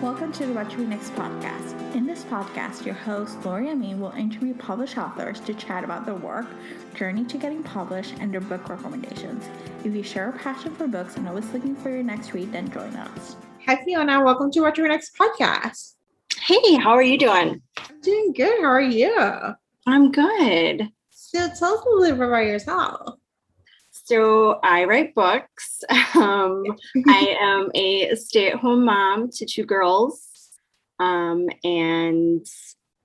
Welcome to the What to Read Next podcast. In this podcast, your host, Lori Amin, will interview published authors to chat about their work, journey to getting published, and their book recommendations. If you share a passion for books and always looking for your next read, then join us. Hi, Fiona. Welcome to What to Read Next podcast. Hey, how are you doing? I'm doing good. How are you? I'm good. So tell us a little bit about yourself. So I write books. I am a stay-at-home mom to two girls. And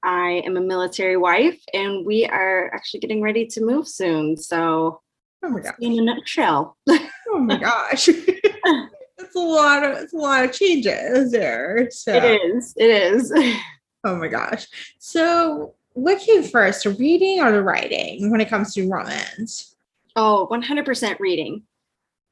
I am a military wife, and we are actually getting ready to move soon. So Oh my gosh. in a nutshell. Oh my gosh. It's a lot of changes there. So It is. oh my gosh. So what came first, the reading or the writing when it comes to romance? Oh, 100% reading.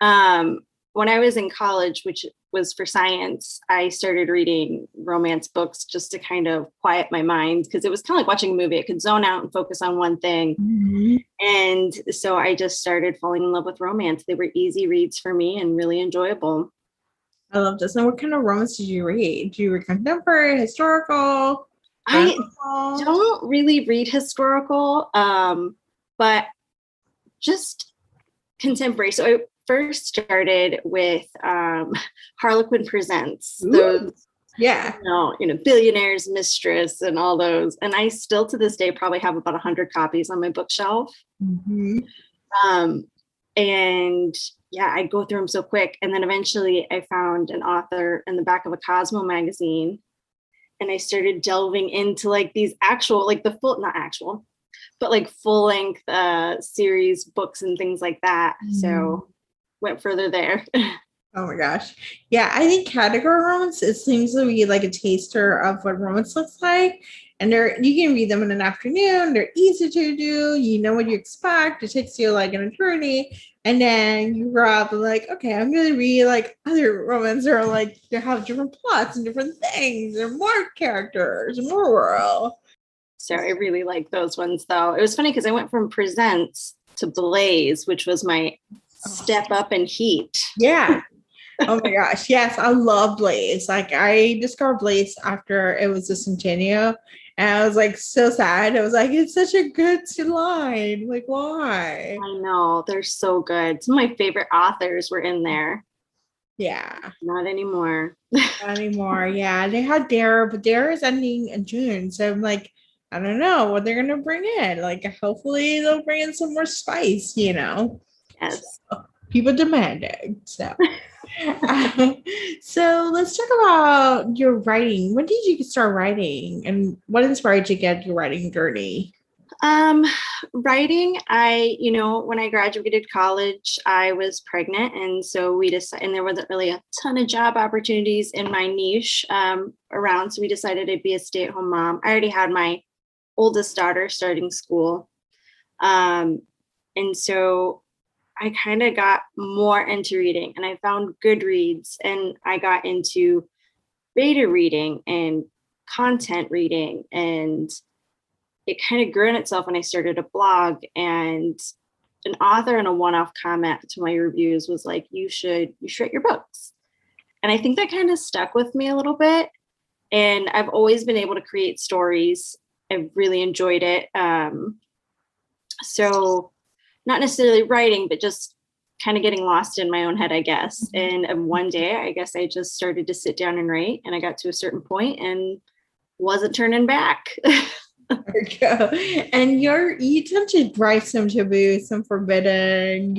When I was in college, which was for science, I started reading romance books just to kind of quiet my mind, because it was kind of like watching a movie. I could zone out and focus on one thing. Mm-hmm. And so I just started falling in love with romance. They were easy reads for me and really enjoyable. I love this. And what kind of romance did you read? Do you read contemporary, historical? I biblical? don't really read historical, but just contemporary. So I first started with Harlequin Presents. Ooh. Those, Yeah. Billionaire's Mistress and all those. And I still to this day probably have about 100 copies on my bookshelf. Mm-hmm. And yeah, I go through them so quick. And then eventually I found an author in the back of a Cosmo magazine. And I started delving into like these actual, like the full, not actual, but like full length series books and things like that. So went further there. Oh my gosh. Yeah, I think category romance, it seems to be like a taster of what romance looks like. And you can read them in an afternoon. They're easy to do. You know what you expect. It takes you like on a journey. And then you grow up and like, okay, I'm going to read like other romance, or like they have different plots and different things and more characters and more world. So I really like those ones though. It was funny because I went from Presents to Blaze, which was my step up in heat. Yeah. Oh my gosh. Yes, I love Blaze. Like I discovered Blaze after it was discontinued. And I was like so sad. I was like, it's such a good line. Like, why? I know, they're so good. Some of my favorite authors were in there. Yeah. Not anymore. Not anymore. Yeah. They had Dare, but Dare is ending in June. So I'm like, I don't know what they're gonna bring in. Like hopefully they'll bring in some more spice, Yes. So, people demanded. So so let's talk about your writing. When did you start writing, and what inspired you to get your writing journey? Writing, when I graduated college, I was pregnant. And so we decided, and there wasn't really a ton of job opportunities in my niche around. So we decided I'd be a stay-at-home mom. I already had my oldest daughter starting school. And so I kind of got more into reading, and I found Goodreads, and I got into beta reading and content reading, and it kind of grew in itself when I started a blog. And an author in a one-off comment to my reviews was like, you should write your books. And I think that kind of stuck with me a little bit. And I've always been able to create stories. I've really enjoyed it. So not necessarily writing, but just kind of getting lost in my own head, I guess. And one day, I guess I just started to sit down and write, and I got to a certain point and wasn't turning back. There you go. And you tend to write some taboo, some forbidden,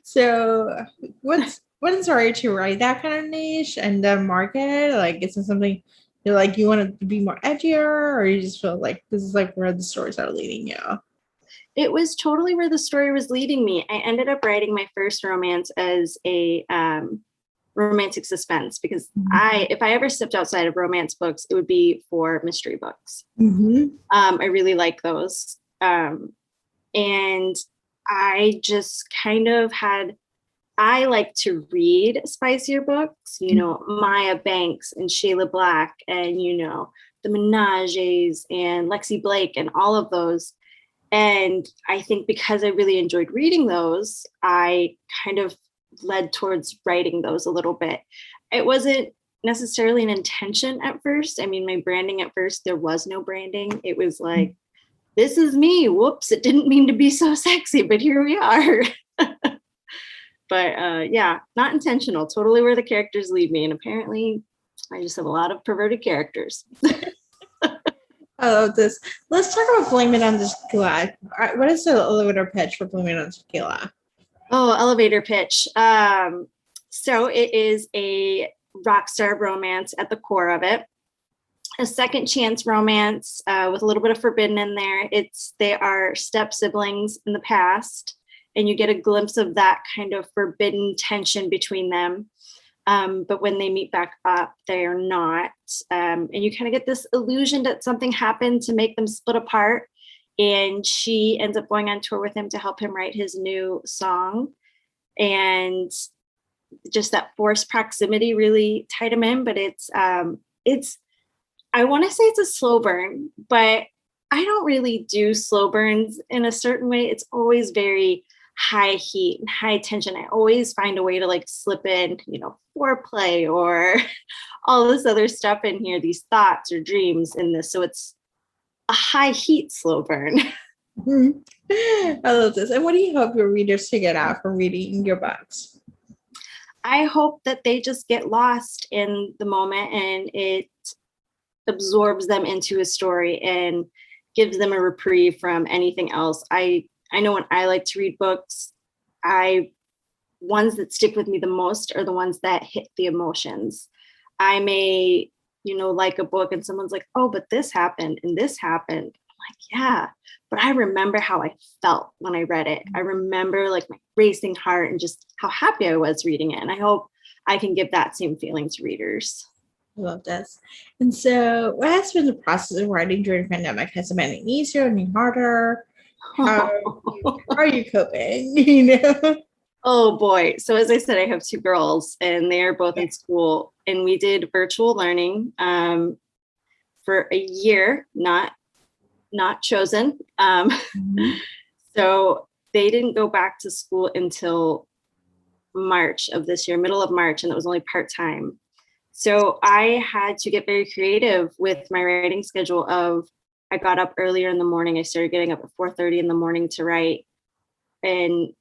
So what inspired you to write that kind of niche and then market? Like, is it something you're like you want it to be more edgier, or you just feel like this is like where the stories are leading you? It was totally where the story was leading me. I ended up writing my first romance as a romantic suspense, because if I ever stepped outside of romance books, it would be for mystery books. I really like those. And I just kind of I like to read spicier books, Maya Banks and Shayla Black and, the Menages and Lexi Blake and all of those. And I think because I really enjoyed reading those, I kind of led towards writing those a little bit. It wasn't necessarily an intention at first. I mean, my branding at first, there was no branding. It was like, this is me. Whoops, it didn't mean to be so sexy, but here we are. But yeah, not intentional, totally where the characters lead me. And apparently I just have a lot of perverted characters. I love this. Let's talk about Blame It on Tequila. What is the elevator pitch for Blame It on Tequila? Oh, elevator pitch. So it is a rockstar romance at the core of it. A second chance romance with a little bit of forbidden in there. They are step siblings in the past, and you get a glimpse of that kind of forbidden tension between them. But when they meet back up, they are not. And you kind of get this illusion that something happened to make them split apart. And she ends up going on tour with him to help him write his new song. And just that forced proximity really tied him in. But it's I want to say it's a slow burn, but I don't really do slow burns in a certain way. It's always very high heat and high tension. I always find a way to like slip in, foreplay or all this other stuff in here, these thoughts or dreams in this. So it's a high heat slow burn. I love this. And what do you hope your readers to get out from reading your books? I hope that they just get lost in the moment and it absorbs them into a story and gives them a reprieve from anything else. I know when I like to read books, ones that stick with me the most are the ones that hit the emotions. I may, like a book and someone's like, oh, but this happened and this happened. I'm like, yeah, but I remember how I felt when I read it. I remember like my racing heart and just how happy I was reading it. And I hope I can give that same feeling to readers. I love this. And so what has been the process of writing during the pandemic? Has it been any easier, any harder? How are you coping? Oh boy. So as I said, I have two girls and they are both in school and we did virtual learning for a year, not chosen. So they didn't go back to school until March of this year, middle of March, and it was only part-time. So I had to get very creative with my writing schedule of I got up earlier in the morning. I started getting up at 4:30 in the morning to write. And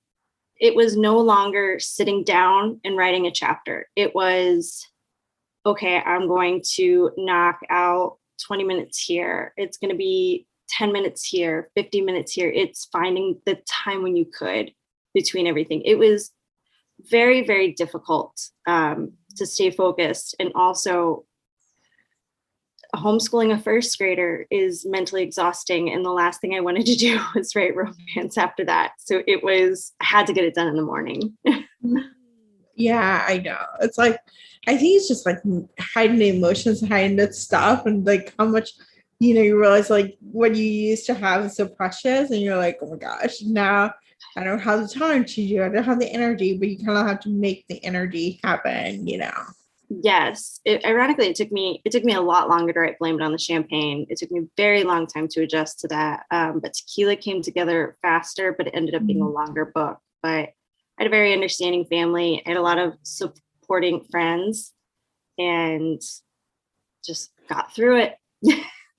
it was no longer sitting down and writing a chapter. It was, okay, I'm going to knock out 20 minutes here. It's going to be 10 minutes here, 50 minutes here. It's finding the time when you could between everything. It was very, very difficult to stay focused. And also homeschooling a first grader is mentally exhausting. And the last thing I wanted to do was write romance after that. So I had to get it done in the morning. Yeah, I know. It's like, I think it's just like hiding the emotions, hiding that stuff, and like how much, you realize like what you used to have is so precious. And you're like, oh my gosh, now I don't have the time to do it. I don't have the energy, but you kind of have to make the energy happen, Yes. Ironically, it took me a lot longer to write Blame It on the Champagne. It took me a very long time to adjust to that. But Tequila came together faster, but it ended up being a longer book. But I had a very understanding family. I had a lot of supporting friends and just got through it.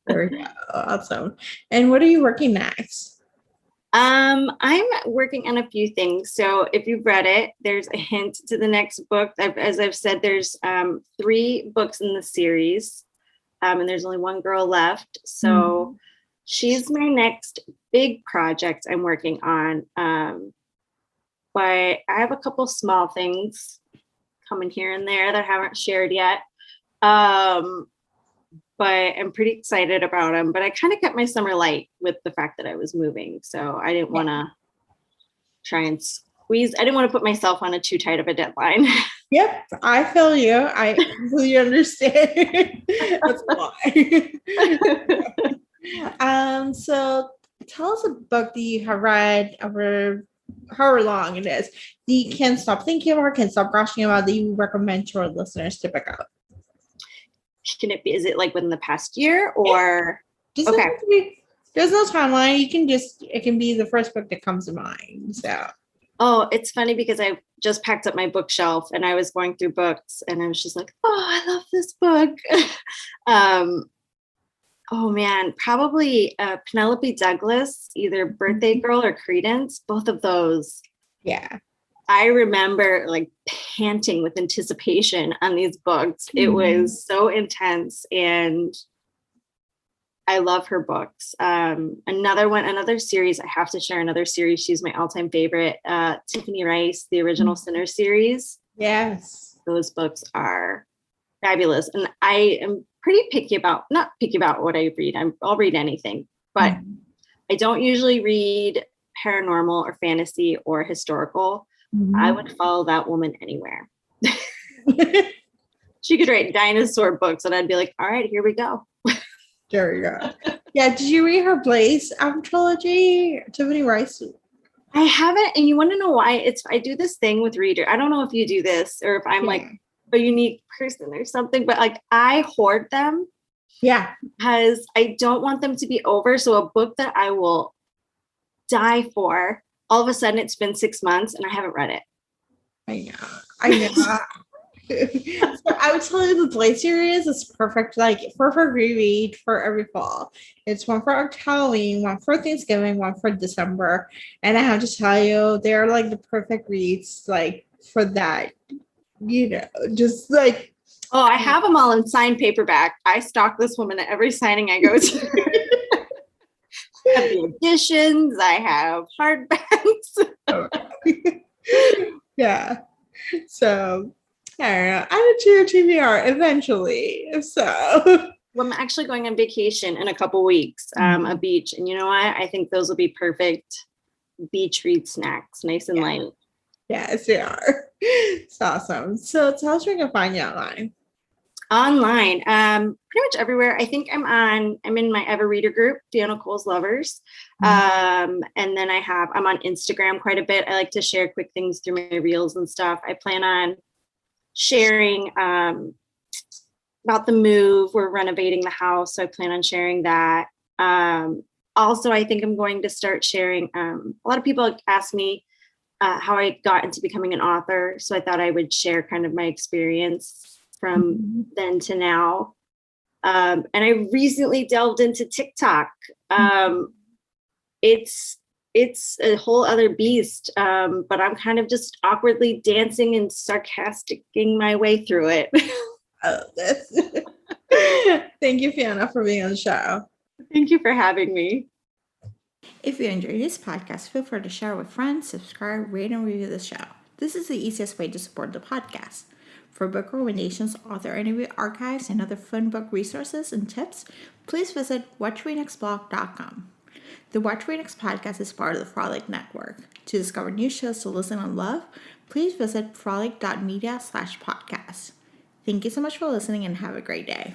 There we go. Awesome. And what are you working next? I'm working on a few things. So if you've read it, there's a hint to the next book. As I've said, there's 3 books in the series, and there's only one girl left. So she's my next big project I'm working on. But I have a couple small things coming here and there that I haven't shared yet. But I'm pretty excited about them. But I kind of kept my summer light with the fact that I was moving. So I didn't want to try and squeeze. I didn't want to put myself on too tight of a deadline. Yep, I feel you. I completely understand. That's why. So tell us a book that you have read over however long it is. That you can't stop thinking about, can't stop gushing about, that you recommend to our listeners to pick up. Is it like within the past year or? Just there's no timeline. It can be the first book that comes to mind. So Oh, it's funny because I just packed up my bookshelf and I was going through books and I was just like, oh, I love this book. um, oh man, probably Penelope Douglas, either Birthday Girl or Credence, both of those. Yeah. I remember like panting with anticipation on these books. It was so intense and I love her books. Another series, I have to share another series. She's my all-time favorite. Tiffany Rice, the original Sinner series. Yes. Those books are fabulous. And I am pretty not picky about what I read. I'll read anything, but I don't usually read paranormal or fantasy or historical. I would follow that woman anywhere. She could write dinosaur books and I'd be like, all right, here we go. There you go. Yeah, did you read her Blaze trilogy? Tiffany Rice? I haven't, and you want to know why? I do this thing with reader. I don't know if you do this or if I'm like a unique person or something, but like I hoard them. Yeah. Because I don't want them to be over. So a book that I will die for, all of a sudden it's been 6 months and I haven't read it. I know. So I would tell you the Blade series is perfect, like perfect reread for every fall. It's one for Halloween, one for Thanksgiving, one for December, and I have to tell you, they're like the perfect reads, like for that. Just like I have them all in signed paperback. I stalk this woman at every signing I go to. I have the editions. I have hardbacks. Yeah. So I don't know. Add it to your TBR eventually. So well, I'm actually going on vacation in a couple weeks, a beach. And you know what? I think those will be perfect beach read snacks, nice and light. Yes, they are. It's awesome. So tell us where you can find you online. Online, pretty much everywhere. I think I'm in my ever reader group, Fiona Cole's Lovers. And then I'm on Instagram quite a bit. I like to share quick things through my reels and stuff. I plan on sharing about the move. We're renovating the house, so I plan on sharing that. Also, I think I'm going to start sharing. A lot of people ask me how I got into becoming an author, so I thought I would share kind of my experience from then to now. And I recently delved into TikTok. It's a whole other beast, but I'm kind of just awkwardly dancing and sarcasticing my way through it. Thank you, Fiona, for being on the show. Thank you for having me. If you enjoyed this podcast, feel free to share with friends, subscribe, rate, and review the show. This is the easiest way to support the podcast. For book recommendations, author interview archives, and other fun book resources and tips, please visit WatchReadNextBlog.com. The Watch Read Next podcast is part of the Frolic Network. To discover new shows to listen and love, please visit frolic.media/podcast. Thank you so much for listening and have a great day.